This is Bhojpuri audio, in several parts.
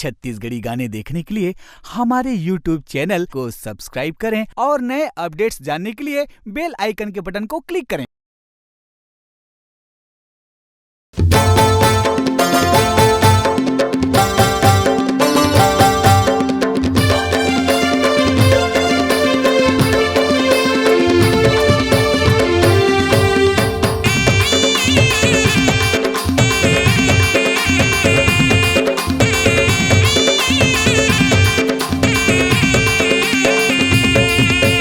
छत्तीसगढ़ी गाने देखने के लिए हमारे YouTube चैनल को सब्सक्राइब करें और नए अपडेट्स जानने के लिए बेल आइकन के बटन को क्लिक करें।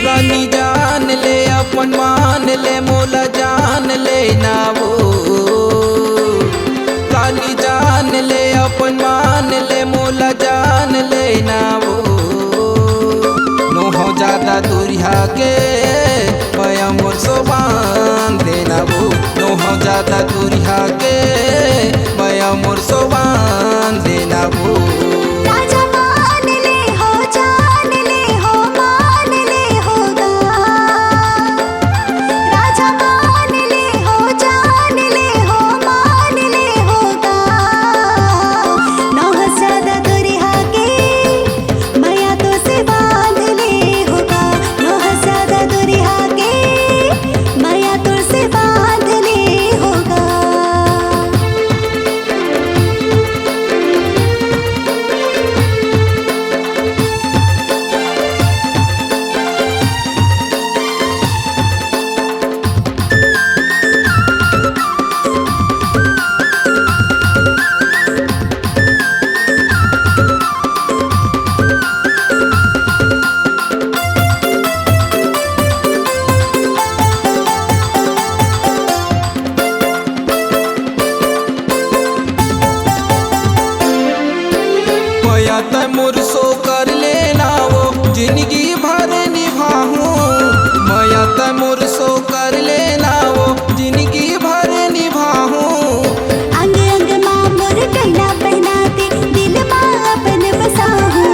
रानी जान ले अपन मान ले मोला जान ले ना वो रानी जान ले अपन मान ले मोला जान ले ना वो नो हो ज्यादा दूरिया के मैं मोर सो बांध देना वो नो हो ज्यादा दूरिया के मैं मोर सो बांध देना वो तय मोर सो कर लेना वो जिंदगी भर निभाऊं मैं तय मोर सो कर लेना वो जिंदगी भर निभाऊं अंग अंग माँ मोर कहना पहनाती दिल माँ अपन बसाऊं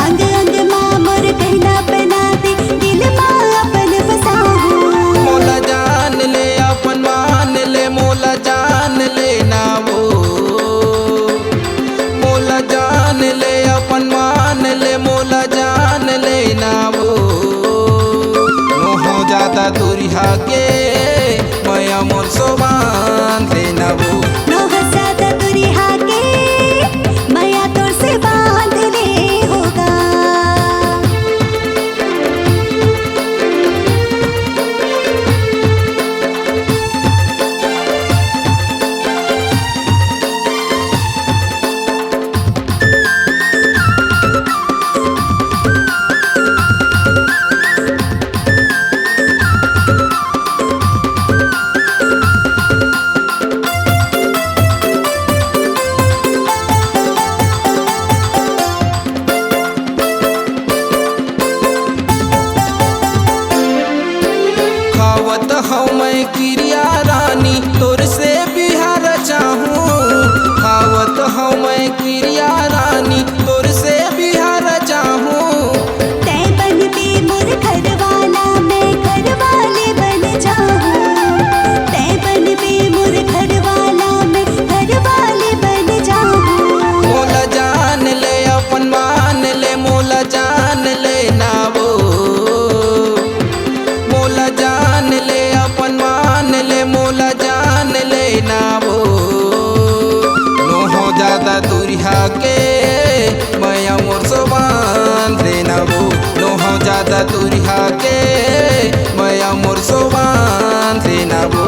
अंग अंग माँ मोर कहना पहनाती दिल माँ अपन बसाऊं मोला जान ले अपन मान ले मोला जान लेना वो मोला जान ले अपन मान ले मोला जान लेना वो नो हो ज्यादा दूरिया के मैं मोर सो बांध लेना वो नो हो ज्यादा दूरिया के मैं तोर से बांध ले होगा खावत हूँ मैं क्रिया रानी तोर से बिहार चाहूँ खावत हूँ मैं क्रिया रानी तोर से बिहार चाहूँ तै बन पे मोर घर वाला मैं घर वाले बन जाऊं तै बन पे मोर घर वाला मैं घर वाले बन जाऊं मोला जान ले अपन मान ले मोला जान ले ना वो मोला जान ले अपन मान ले मोला जान ले ना वो नो हो ज्यादा दूरिया के मैं मोर सो बांध देना वो नो हो ज्यादा दूरिया के मैं मोर सो बांध देना वो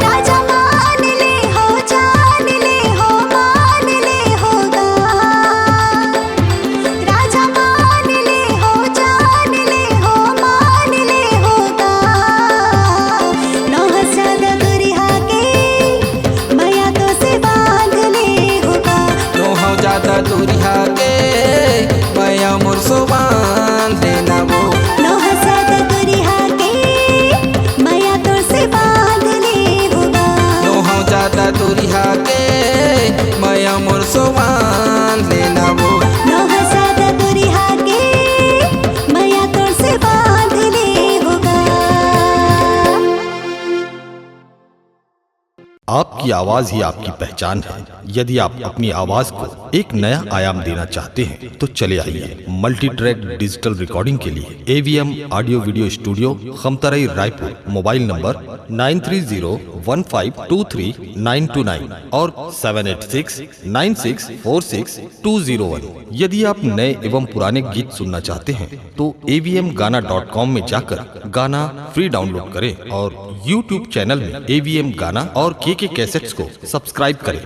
राजा मान ले हो जान ले हो मान ले होगा राजा मान ले हो जान ले हो मान ले होगा नो हो ज्यादा दूरिया के मैं तो से बांध ले होगा नो हो ज्यादा दूरिया के मैं मोर सो बांध देना वो नो हो ज्यादा दूरिया के मैं तो से बांध ले होगा नो हो ज्यादा दूरिया के मैं मोर सो बांध लेना वो नो हो ज्यादा दूरिया के मैं तो से बांध ले होगा। आपकी आवाज ही आपकी पहचान है। यदि आप अपनी आवाज को एक नया आयाम देना चाहते हैं तो चले आइए मल्टी ट्रैक डिजिटल रिकॉर्डिंग के लिए AVM audio video studio Khamtarai Raipur. Mobile number 9301523929 और 7869646201। यदि आप नए एवं पुराने गीत सुनना चाहते हैं तो avmgana.com में जाकर गाना फ्री डाउनलोड करें और YouTube चैनल में AVM गाना और KK कैसेट्स को सब्सक्राइब करें।